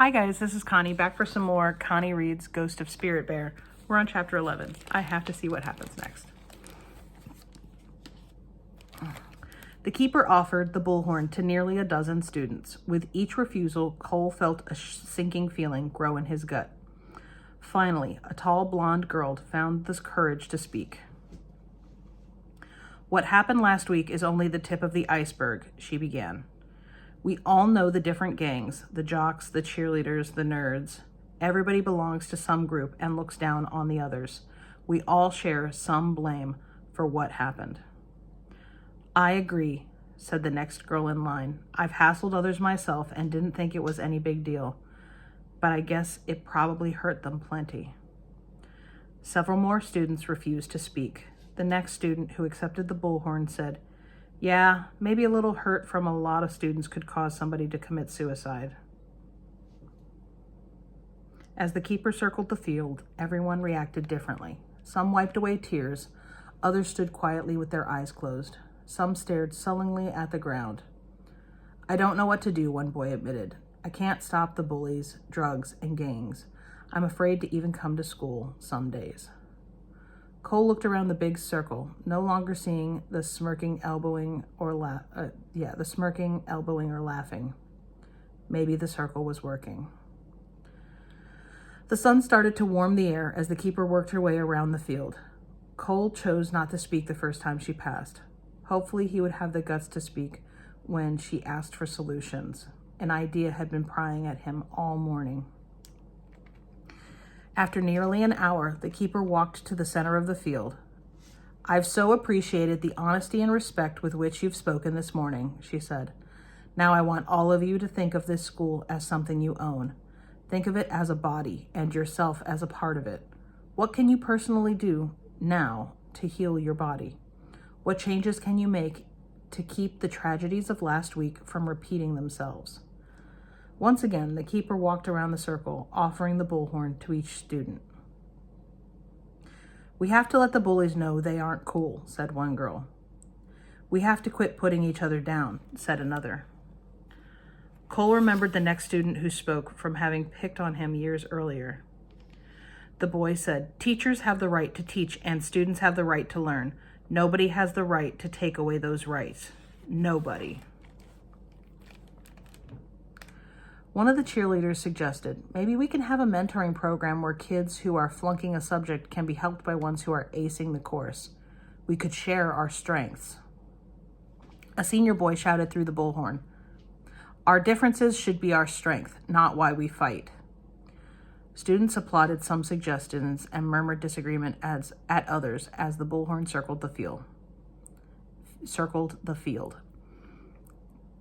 Hi guys, this is Connie, back for some more Connie Reads Ghost of Spirit Bear. We're on chapter 11. I have to see what happens next. The keeper offered the bullhorn to nearly a dozen students. With each refusal, Cole felt a sinking feeling grow in his gut. Finally, a tall blonde girl found the courage to speak. "What happened last week is only the tip of the iceberg," she began. "We all know the different gangs, the jocks, the cheerleaders, the nerds. Everybody belongs to some group and looks down on the others. We all share some blame for what happened." "I agree," said the next girl in line. "I've hassled others myself and didn't think it was any big deal, but I guess it probably hurt them plenty." Several more students refused to speak. The next student, who accepted the bullhorn, said, "Yeah, maybe a little hurt from a lot of students could cause somebody to commit suicide." As the keeper circled the field, everyone reacted differently. Some wiped away tears, others stood quietly with their eyes closed. Some stared sullenly at the ground. "I don't know what to do," one boy admitted. "I can't stop the bullies, drugs, and gangs. I'm afraid to even come to school some days." Cole looked around the big circle, no longer seeing the smirking, elbowing, or laughing. Maybe the circle was working. The sun started to warm the air as the keeper worked her way around the field. Cole chose not to speak the first time she passed. Hopefully he would have the guts to speak when she asked for solutions. An idea had been prying at him all morning. After nearly an hour, the keeper walked to the center of the field. "I've so appreciated the honesty and respect with which you've spoken this morning," she said. "Now I want all of you to think of this school as something you own. Think of it as a body and yourself as a part of it. What can you personally do now to heal your body? What changes can you make to keep the tragedies of last week from repeating themselves?" Once again, the keeper walked around the circle, offering the bullhorn to each student. "We have to let the bullies know they aren't cool," said one girl. "We have to quit putting each other down," said another. Cole remembered the next student who spoke from having picked on him years earlier. The boy said, "Teachers have the right to teach and students have the right to learn. Nobody has the right to take away those rights. Nobody." One of the cheerleaders suggested, "Maybe we can have a mentoring program where kids who are flunking a subject can be helped by ones who are acing the course. We could share our strengths." A senior boy shouted through the bullhorn, "Our differences should be our strength, not why we fight." Students applauded some suggestions and murmured disagreement at others as the bullhorn circled the field.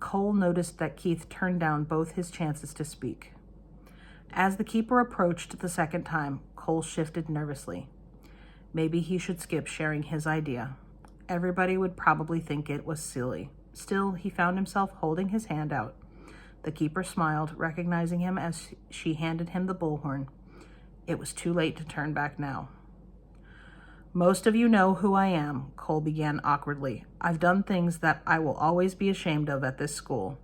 Cole noticed that Keith turned down both his chances to speak. As the keeper approached the second time, Cole shifted nervously. Maybe he should skip sharing his idea. Everybody would probably think it was silly. Still, he found himself holding his hand out. The keeper smiled, recognizing him as she handed him the bullhorn. It was too late to turn back now. "Most of you know who I am," Cole began awkwardly. "I've done things that I will always be ashamed of at this school.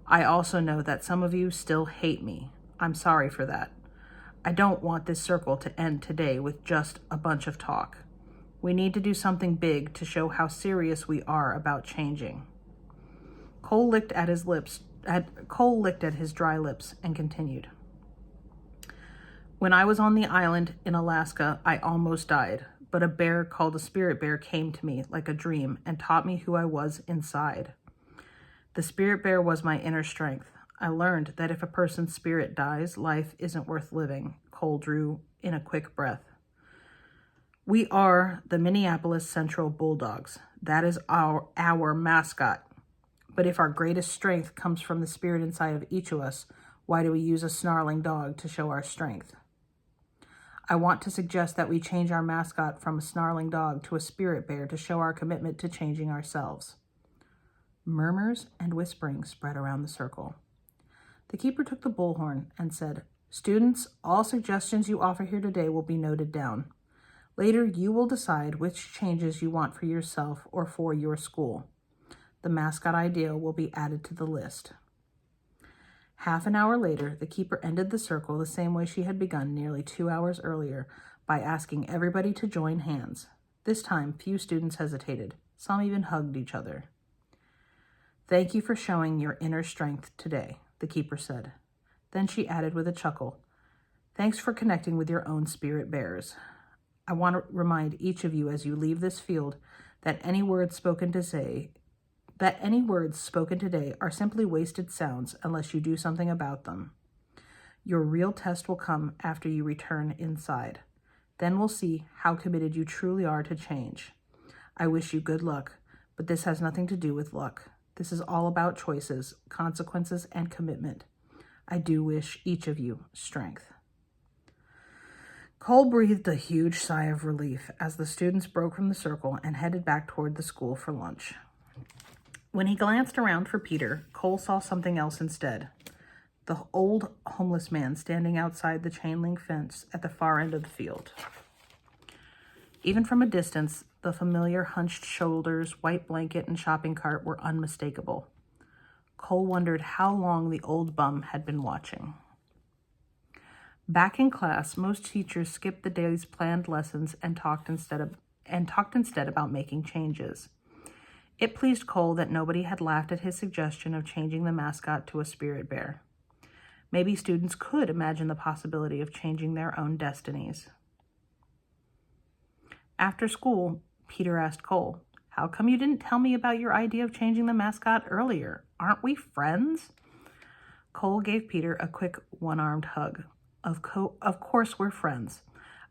I also know that some of you still hate me. I'm sorry for that. I don't want this circle to end today with just a bunch of talk. We need to do something big to show how serious we are about changing." Cole licked at his dry lips and continued. "When I was on the island in Alaska, I almost died. But a bear called a spirit bear came to me like a dream and taught me who I was inside. The spirit bear was my inner strength. I learned that if a person's spirit dies, life isn't worth living." Cole drew in a quick breath. "We are the Minneapolis Central Bulldogs. That is our mascot. But if our greatest strength comes from the spirit inside of each of us, why do we use a snarling dog to show our strength? I want to suggest that we change our mascot from a snarling dog to a spirit bear to show our commitment to changing ourselves." Murmurs and whispering spread around the circle. The keeper took the bullhorn and said, "Students, all suggestions you offer here today will be noted down. Later, you will decide which changes you want for yourself or for your school. The mascot idea will be added to the list. Half an hour later, the keeper ended the circle the same way she had begun nearly 2 hours earlier, by asking everybody to join hands. This time, few students hesitated. Some even hugged each other. "Thank you for showing your inner strength today," the keeper said. Then she added with a chuckle, "Thanks for connecting with your own spirit bears. I want to remind each of you as you leave this field that any words spoken today are simply wasted sounds unless you do something about them. Your real test will come after you return inside. Then we'll see how committed you truly are to change. I wish you good luck, but this has nothing to do with luck. This is all about choices, consequences, and commitment. I do wish each of you strength." Cole breathed a huge sigh of relief as the students broke from the circle and headed back toward the school for lunch. When he glanced around for Peter, Cole saw something else instead. The old homeless man standing outside the chain-link fence at the far end of the field. Even from a distance, the familiar hunched shoulders, white blanket, and shopping cart were unmistakable. Cole wondered how long the old bum had been watching. Back in class, most teachers skipped the day's planned lessons and talked instead about making changes. It pleased Cole that nobody had laughed at his suggestion of changing the mascot to a spirit bear. Maybe students could imagine the possibility of changing their own destinies. After school, Peter asked Cole, "How come you didn't tell me about your idea of changing the mascot earlier? Aren't we friends?" Cole gave Peter a quick one-armed hug. Of course we're friends.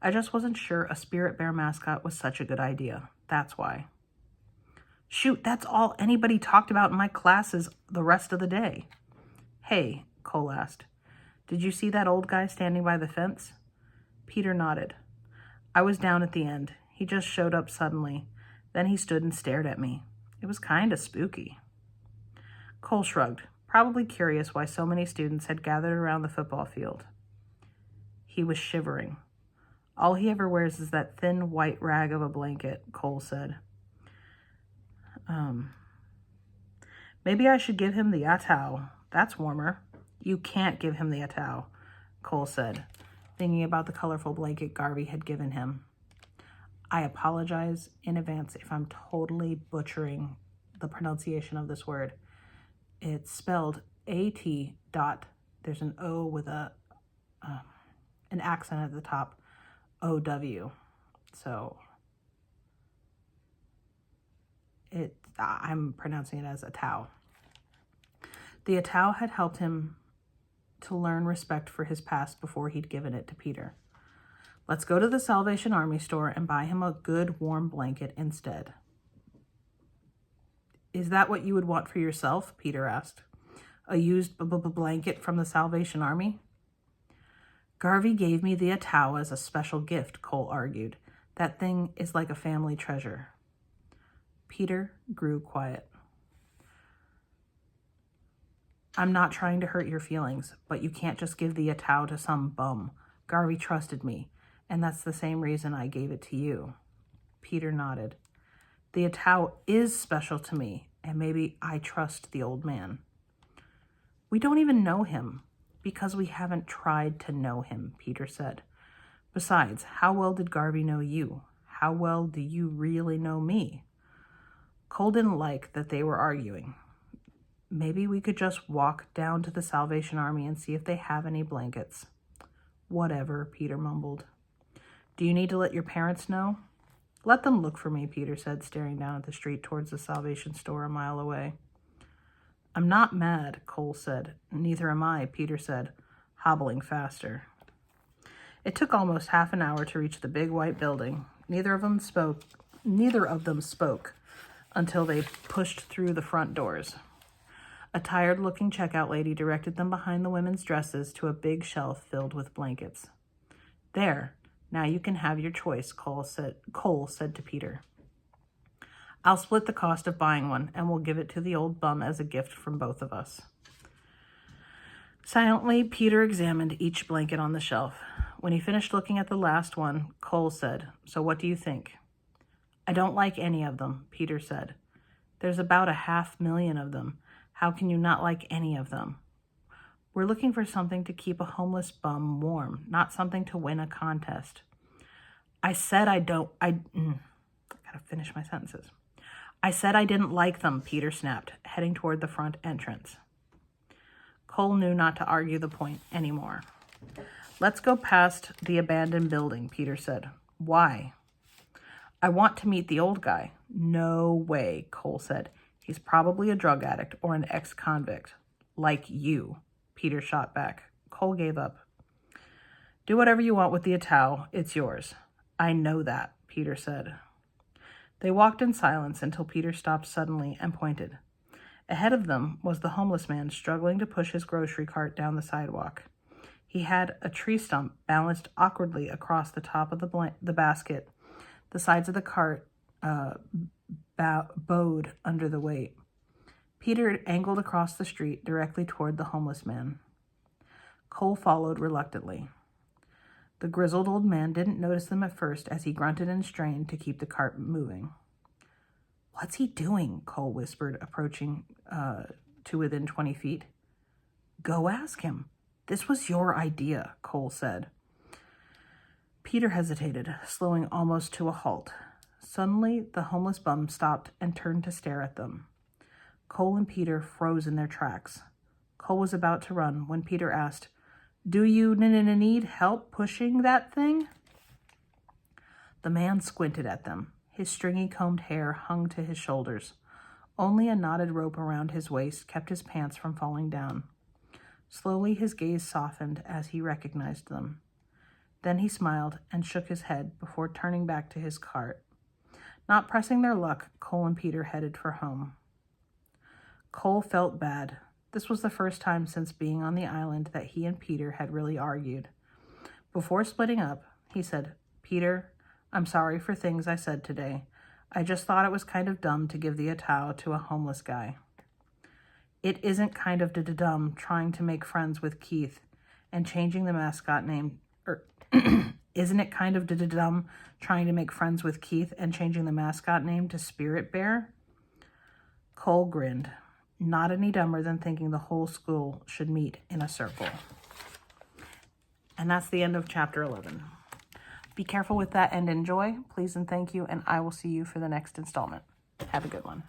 I just wasn't sure a spirit bear mascot was such a good idea. That's why." "Shoot, that's all anybody talked about in my classes the rest of the day." "Hey," Cole asked, "did you see that old guy standing by the fence?" Peter nodded. "I was down at the end. He just showed up suddenly. Then he stood and stared at me. It was kind of spooky." Cole shrugged, probably curious why so many students had gathered around the football field. He was shivering. "All he ever wears is that thin white rag of a blanket," Cole said. Maybe I should give him the atau. That's warmer." "You can't give him the atau," Cole said, thinking about the colorful blanket Garvey had given him. I apologize in advance if I'm totally butchering the pronunciation of this word. It's spelled A-T dot, there's an O with an accent at the top, O-W. So I'm pronouncing it as atau. The atau had helped him to learn respect for his past before he'd given it to Peter. "Let's go to the Salvation Army store and buy him a good warm blanket instead." "Is that what you would want for yourself?" Peter asked. "A used blanket from the Salvation Army?" "Garvey gave me the atau as a special gift," Cole argued. "That thing is like a family treasure." Peter grew quiet. "I'm not trying to hurt your feelings, but you can't just give the atau to some bum. Garvey trusted me, and that's the same reason I gave it to you." Peter nodded. "The atau is special to me, and maybe I trust the old man." "We don't even know him, because we haven't tried to know him," Peter said. "Besides, how well did Garvey know you? How well do you really know me?" Cole didn't like that they were arguing. "Maybe we could just walk down to the Salvation Army and see if they have any blankets." "Whatever," Peter mumbled. "Do you need to let your parents know?" "Let them look for me," Peter said, staring down at the street towards the Salvation store a mile away. "I'm not mad," Cole said. "Neither am I," Peter said, hobbling faster. It took almost half an hour to reach the big white building. Neither of them spoke until they pushed through the front doors. A tired-looking checkout lady directed them behind the women's dresses to a big shelf filled with blankets. "There, now you can have your choice," Cole said to Peter. "I'll split the cost of buying one, and we'll give it to the old bum as a gift from both of us." Silently, Peter examined each blanket on the shelf. When he finished looking at the last one, Cole said, "So what do you think?" "I don't like any of them," Peter said. "There's about 500,000 of them. How can you not like any of them?" We're looking for something to keep a homeless bum warm, not something to win a contest. I said I gotta finish my sentences. I said I didn't like them, Peter snapped, heading toward the front entrance. Cole knew not to argue the point anymore. Let's go past the abandoned building, Peter said. Why? I want to meet the old guy. No way, Cole said. He's probably a drug addict or an ex-convict. Like you, Peter shot back. Cole gave up. Do whatever you want with the Atau. It's yours. I know that, Peter said. They walked in silence until Peter stopped suddenly and pointed. Ahead of them was the homeless man struggling to push his grocery cart down the sidewalk. He had a tree stump balanced awkwardly across the top of the basket. The sides of the cart bowed under the weight. Peter angled across the street directly toward the homeless man. Cole followed reluctantly. The grizzled old man didn't notice them at first as he grunted and strained to keep the cart moving. What's he doing? Cole whispered, approaching to within 20 feet. Go ask him. This was your idea, Cole said. Peter hesitated, slowing almost to a halt. Suddenly, the homeless bum stopped and turned to stare at them. Cole and Peter froze in their tracks. Cole was about to run when Peter asked, Do you need help pushing that thing? The man squinted at them. His stringy combed hair hung to his shoulders. Only a knotted rope around his waist kept his pants from falling down. Slowly his gaze softened as he recognized them. Then he smiled and shook his head before turning back to his cart. Not pressing their luck, Cole and Peter headed for home. Cole felt bad. This was the first time since being on the island that he and Peter had really argued. Before splitting up, he said, Peter, I'm sorry for things I said today. I just thought it was kind of dumb to give the Atau to a homeless guy. It isn't kind of dumb trying to make friends with Keith and changing the mascot name, isn't it kind of dumb trying to make friends with Keith and changing the mascot name to Spirit Bear? Cole grinned, not any dumber than thinking the whole school should meet in a circle. And that's the end of chapter 11. Be careful with that and enjoy. Please and thank you, and I will see you for the next installment. Have a good one.